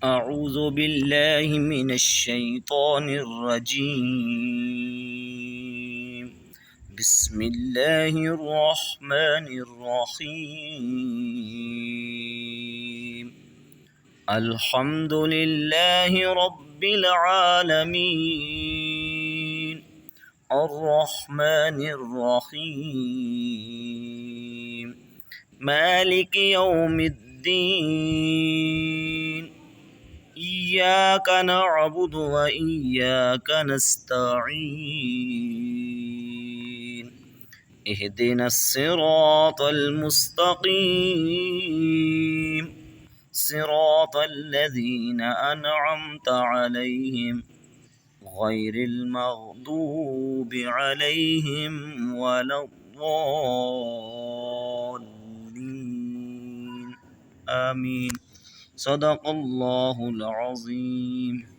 أعوذ بالله من الشيطان الرجيم. بسم الله الرحمن الرحيم. الحمد لله رب العالمين، الرحمن الرحيم، مالك يوم الدين. إياك نعبد وإياك نستعين. اهدنا الصراط المستقيم، صراط الذين أنعمت عليهم غير المغضوب عليهم ولا الضالين. آمين. صدق الله العظيم.